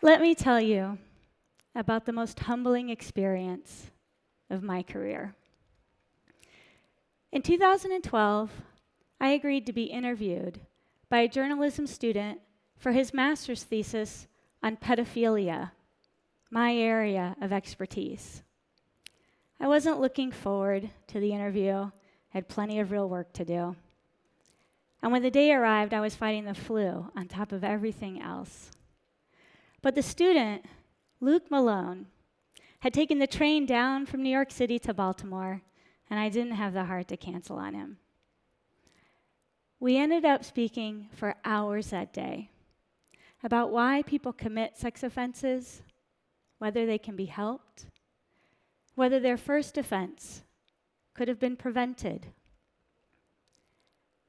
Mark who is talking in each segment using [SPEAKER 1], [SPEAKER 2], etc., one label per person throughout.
[SPEAKER 1] Let me tell you about the most humbling experience of my career. In 2012, I agreed to be interviewed by a journalism student for his master's thesis on pedophilia, my area of expertise. I wasn't looking forward to the interview. I had plenty of real work to do. And when the day arrived, I was fighting the flu on top of everything else. But the student, Luke Malone, had taken the train down from New York City to Baltimore, and I didn't have the heart to cancel on him. We ended up speaking for hours that day about why people commit sex offenses, whether they can be helped, whether their first offense could have been prevented.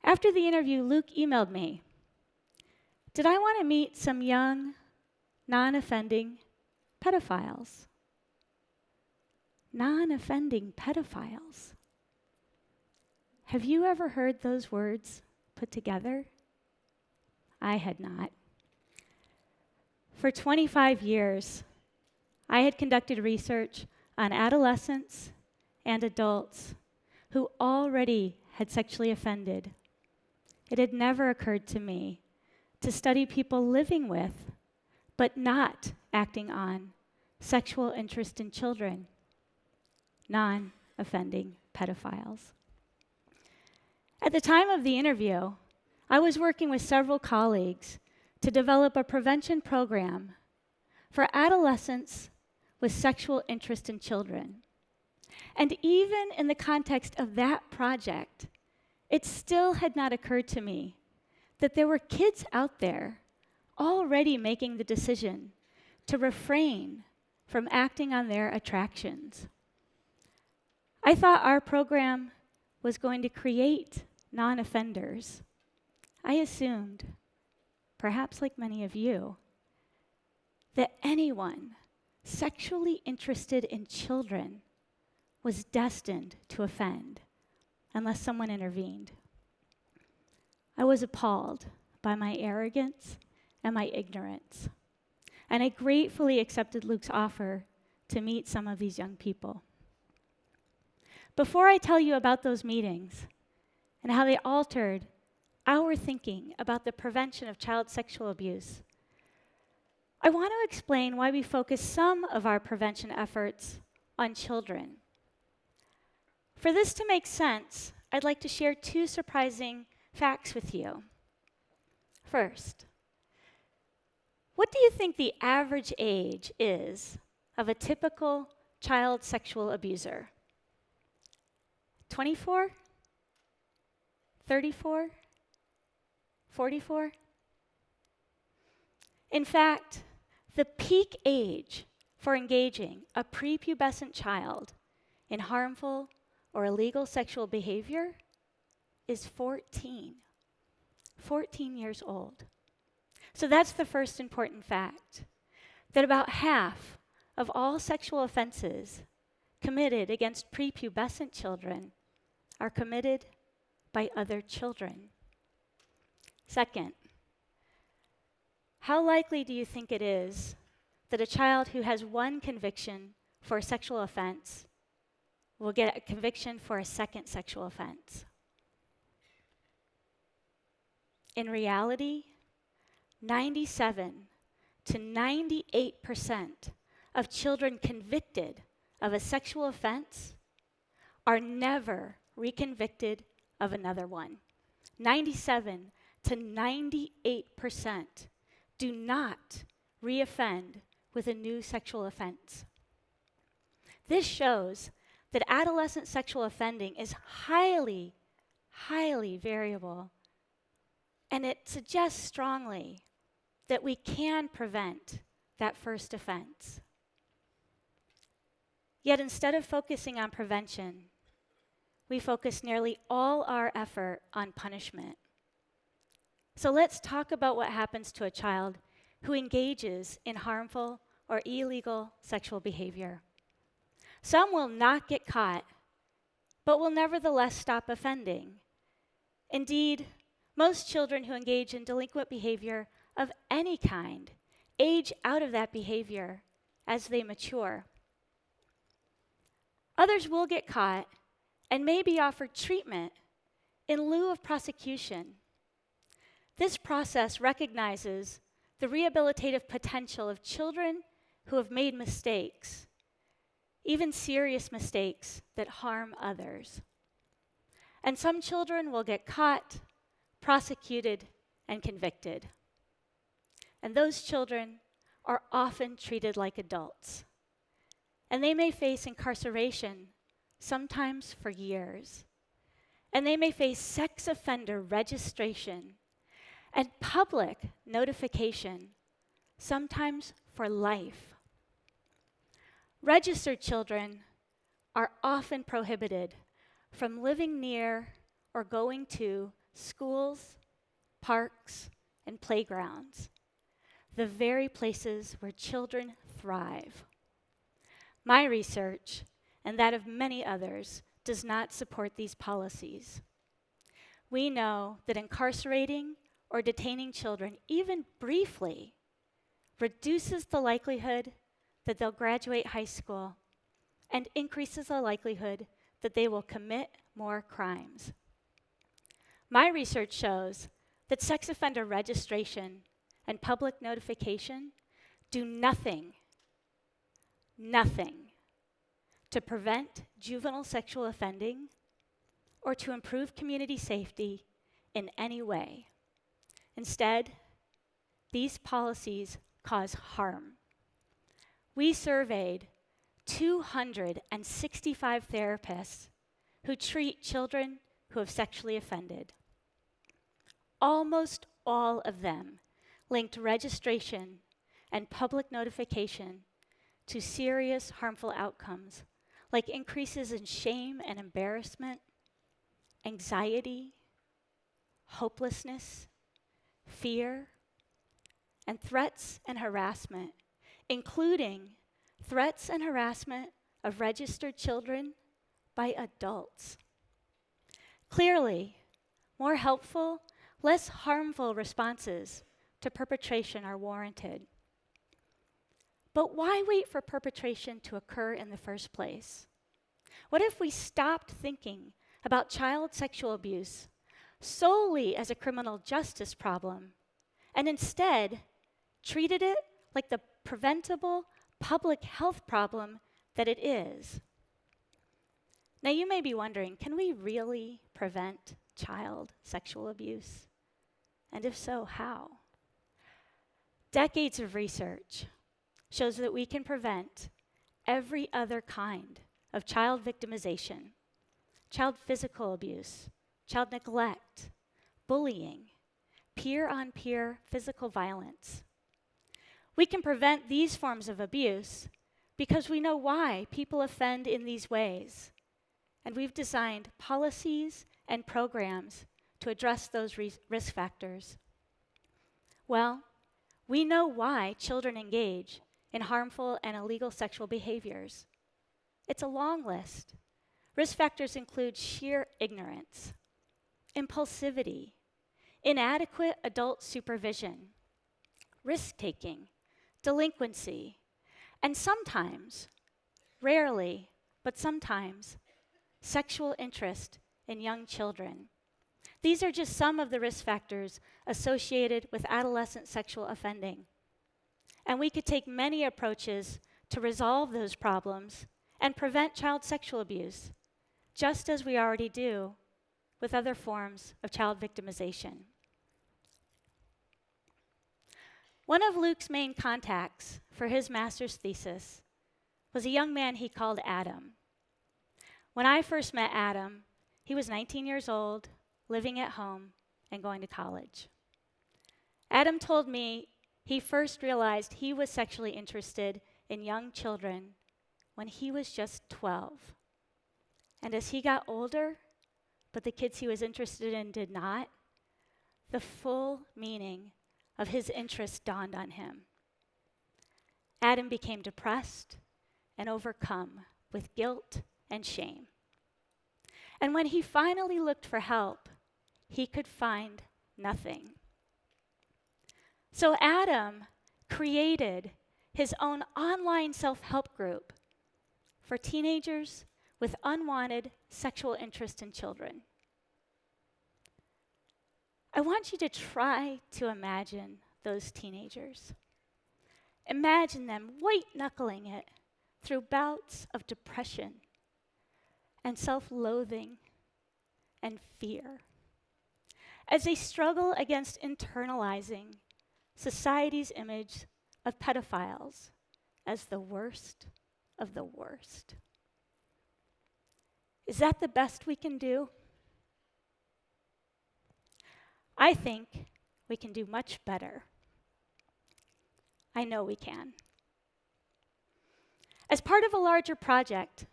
[SPEAKER 1] After the interview, Luke emailed me. Did I want to meet some young, non-offending pedophiles? Non-offending pedophiles. Have you ever heard those words put together? I had not. For 25 years, I had conducted research on adolescents and adults who already had sexually offended. It had never occurred to me to study people living with, but not acting on, sexual interest in children, non-offending pedophiles. At the time of the interview, I was working with several colleagues to develop a prevention program for adolescents with sexual interest in children. And even in the context of that project, it still had not occurred to me that there were kids out there already making the decision to refrain from acting on their attractions. I thought our program was going to create non-offenders. I assumed, perhaps like many of you, that anyone sexually interested in children was destined to offend unless someone intervened. I was appalled by my arrogance and my ignorance, and I gratefully accepted Luke's offer to meet some of these young people. Before I tell you about those meetings and how they altered our thinking about the prevention of child sexual abuse, I want to explain why we focus some of our prevention efforts on children. For this to make sense, I'd like to share two surprising facts with you. First, what do you think the average age is of a typical child sexual abuser? 24? 34? 44? In fact, the peak age for engaging a prepubescent child in harmful or illegal sexual behavior is 14. 14 years old. So that's the first important fact, that about half of all sexual offenses committed against prepubescent children are committed by other children. Second, how likely do you think it is that a child who has one conviction for a sexual offense will get a conviction for a second sexual offense? In reality, 97 to 98% of children convicted of a sexual offense are never reconvicted of another one. 97 to 98% do not reoffend with a new sexual offense. This shows that adolescent sexual offending is highly, highly variable, and it suggests strongly that we can prevent that first offense. Yet instead of focusing on prevention, we focus nearly all our effort on punishment. So let's talk about what happens to a child who engages in harmful or illegal sexual behavior. Some will not get caught, but will nevertheless stop offending. Indeed, most children who engage in delinquent behavior of any kind age out of that behavior as they mature. Others will get caught and may be offered treatment in lieu of prosecution. This process recognizes the rehabilitative potential of children who have made mistakes, even serious mistakes that harm others. And some children will get caught, prosecuted, and convicted. And those children are often treated like adults. And they may face incarceration, sometimes for years. And they may face sex offender registration and public notification, sometimes for life. Registered children are often prohibited from living near or going to schools, parks, and playgrounds, the very places where children thrive. My research, and that of many others, does not support these policies. We know that incarcerating or detaining children, even briefly, reduces the likelihood that they'll graduate high school and increases the likelihood that they will commit more crimes. My research shows that sex offender registration and public notification do nothing to prevent juvenile sexual offending or to improve community safety in any way. Instead, these policies cause harm. We surveyed 265 therapists who treat children who have sexually offended. Almost all of them linked registration and public notification to serious harmful outcomes like increases in shame and embarrassment, anxiety, hopelessness, fear, and threats and harassment, including threats and harassment of registered children by adults. Clearly, more helpful, less harmful responses to perpetration are warranted. But why wait for perpetration to occur in the first place? What if we stopped thinking about child sexual abuse solely as a criminal justice problem and instead treated it like the preventable public health problem that it is? Now you may be wondering, can we really prevent child sexual abuse? And if so, how? Decades of research shows that we can prevent every other kind of child victimization, child physical abuse, child neglect, bullying, peer-on-peer physical violence. We can prevent these forms of abuse because we know why people offend in these ways, and we've designed policies and programs to address those risk factors. Well, we know why children engage in harmful and illegal sexual behaviors. It's a long list. Risk factors include sheer ignorance, impulsivity, inadequate adult supervision, risk-taking, delinquency, and sometimes, rarely, but sometimes, sexual interest in young children. These are just some of the risk factors associated with adolescent sexual offending. And we could take many approaches to resolve those problems and prevent child sexual abuse, just as we already do with other forms of child victimization. One of Luke's main contacts for his master's thesis was a young man he called Adam. When I first met Adam, he was 19 years old, living at home, and going to college. Adam told me he first realized he was sexually interested in young children when he was just 12. And as he got older, but the kids he was interested in did not, the full meaning of his interest dawned on him. Adam became depressed and overcome with guilt and shame. And when he finally looked for help, he could find nothing. So Adam created his own online self-help group for teenagers with unwanted sexual interest in children. I want you to try to imagine those teenagers. Imagine them white-knuckling it through bouts of depression and self-loathing and fear as they struggle against internalizing society's image of pedophiles as the worst of the worst. Is that the best we can do? I think we can do much better. I know we can. As part of a larger project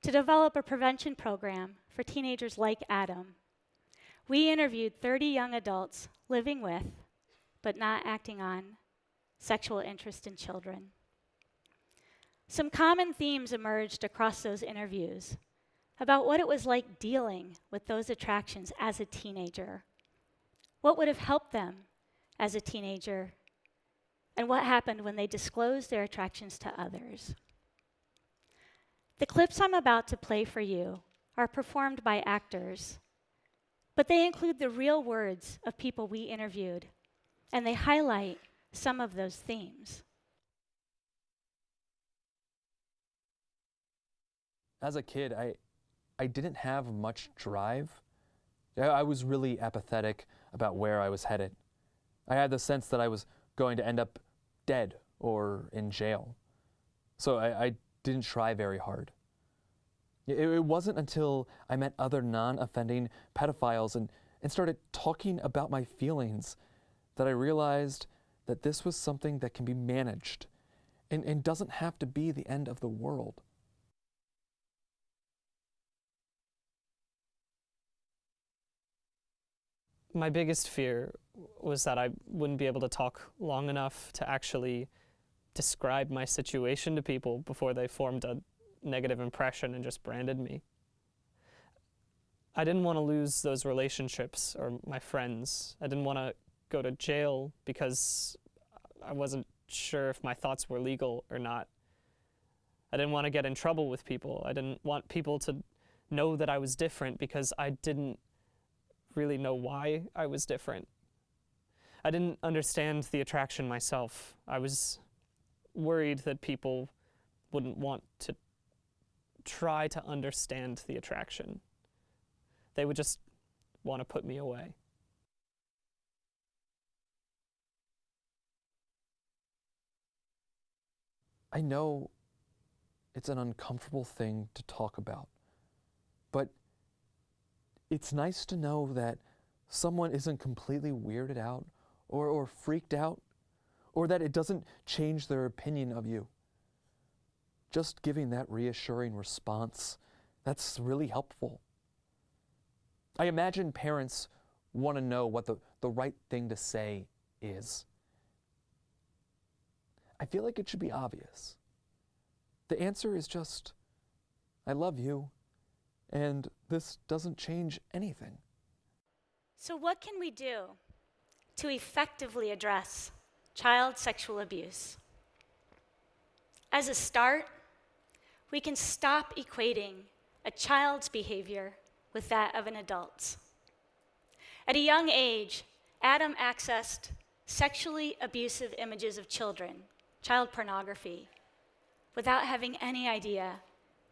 [SPEAKER 1] to develop a prevention program for teenagers like Adam, we interviewed 30 young adults living with, but not acting on, sexual interest in children. Some common themes emerged across those interviews about what it was like dealing with those attractions as a teenager, what would have helped them as a teenager, and what happened when they disclosed their attractions to others. The clips I'm about to play for you are performed by actors, but they include the real words of people we interviewed, and they highlight some of those themes.
[SPEAKER 2] As a kid, I didn't have much drive. I was really apathetic about where I was headed. I had the sense that I was going to end up dead or in jail. So I didn't try very hard. It wasn't until I met other non-offending pedophiles and started talking about my feelings that I realized that this was something that can be managed and doesn't have to be the end of the world.
[SPEAKER 3] My biggest fear was that I wouldn't be able to talk long enough to actually describe my situation to people before they formed a negative impression and just branded me. I didn't want to lose those relationships or my friends. I didn't want to go to jail because I wasn't sure if my thoughts were legal or not. I didn't want to get in trouble with people. I didn't want people to know that I was different because I didn't really know why I was different. I didn't understand the attraction myself. I was worried that people wouldn't want to try to understand the attraction. They would just want to put me away.
[SPEAKER 2] I know it's an uncomfortable thing to talk about, but it's nice to know that someone isn't completely weirded out or freaked out, or that it doesn't change their opinion of you. Just giving that reassuring response, that's really helpful. I imagine parents want to know what the right thing to say is. I feel like it should be obvious. The answer is just, I love you, and this doesn't change anything.
[SPEAKER 1] So what can we do to effectively address child sexual abuse? As a start, we can stop equating a child's behavior with that of an adult's. At a young age, Adam accessed sexually abusive images of children, child pornography, without having any idea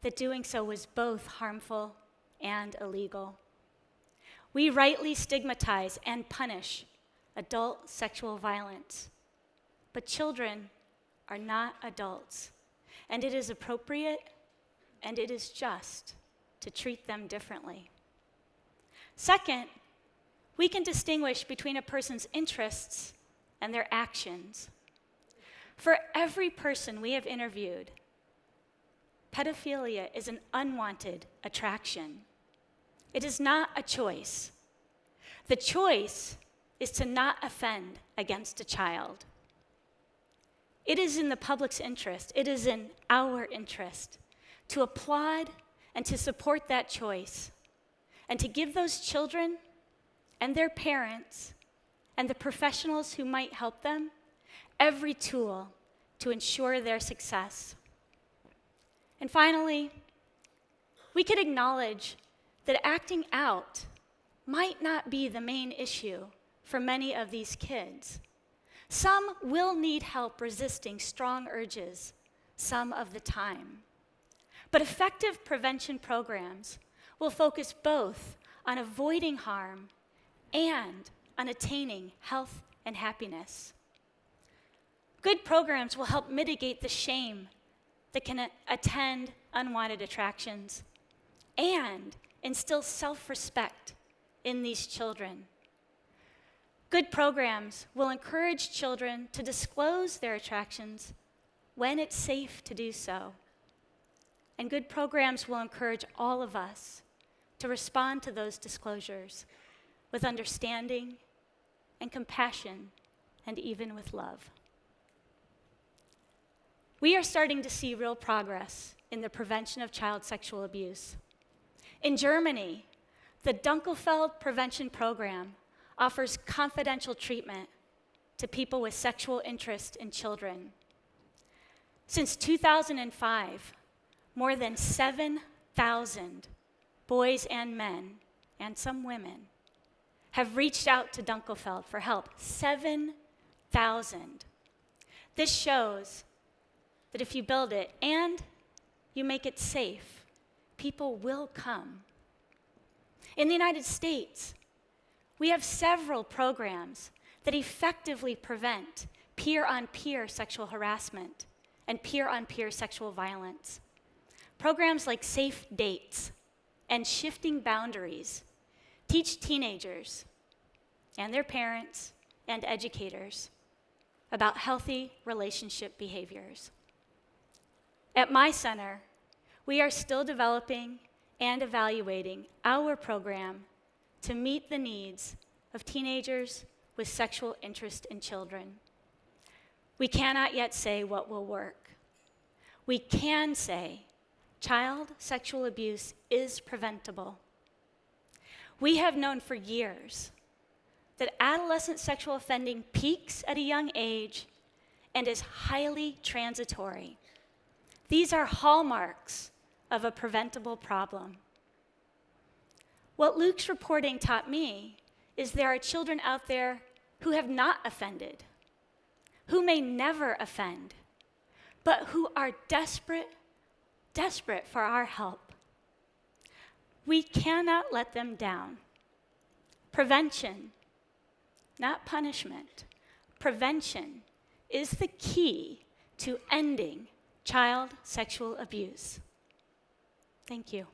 [SPEAKER 1] that doing so was both harmful and illegal. We rightly stigmatize and punish adult sexual violence, but children are not adults, and it is appropriate and it is just to treat them differently. Second, we can distinguish between a person's interests and their actions. For every person we have interviewed, pedophilia is an unwanted attraction. It is not a choice. The choice is to not offend against a child. It is in the public's interest, it is in our interest to applaud and to support that choice, and to give those children and their parents and the professionals who might help them every tool to ensure their success. And finally, we could acknowledge that acting out might not be the main issue for many of these kids. Some will need help resisting strong urges some of the time. But effective prevention programs will focus both on avoiding harm and on attaining health and happiness. Good programs will help mitigate the shame that can attend unwanted attractions and instill self-respect in these children. Good programs will encourage children to disclose their attractions when it's safe to do so. And good programs will encourage all of us to respond to those disclosures with understanding and compassion and even with love. We are starting to see real progress in the prevention of child sexual abuse. In Germany, the Dunkelfeld Prevention Program offers confidential treatment to people with sexual interest in children. Since 2005, more than 7,000 boys and men, and some women, have reached out to Dunkelfeld for help. 7,000. This shows that if you build it and you make it safe, people will come. In the United States, we have several programs that effectively prevent peer-on-peer sexual harassment and peer-on-peer sexual violence. Programs like Safe Dates and Shifting Boundaries teach teenagers and their parents and educators about healthy relationship behaviors. At my center, we are still developing and evaluating our program to meet the needs of teenagers with sexual interest in children. We cannot yet say what will work. We can say child sexual abuse is preventable. We have known for years that adolescent sexual offending peaks at a young age and is highly transitory. These are hallmarks of a preventable problem. What Luke's reporting taught me is there are children out there who have not offended, who may never offend, but who are desperate for our help. We cannot let them down. Prevention, not punishment, prevention is the key to ending child sexual abuse. Thank you.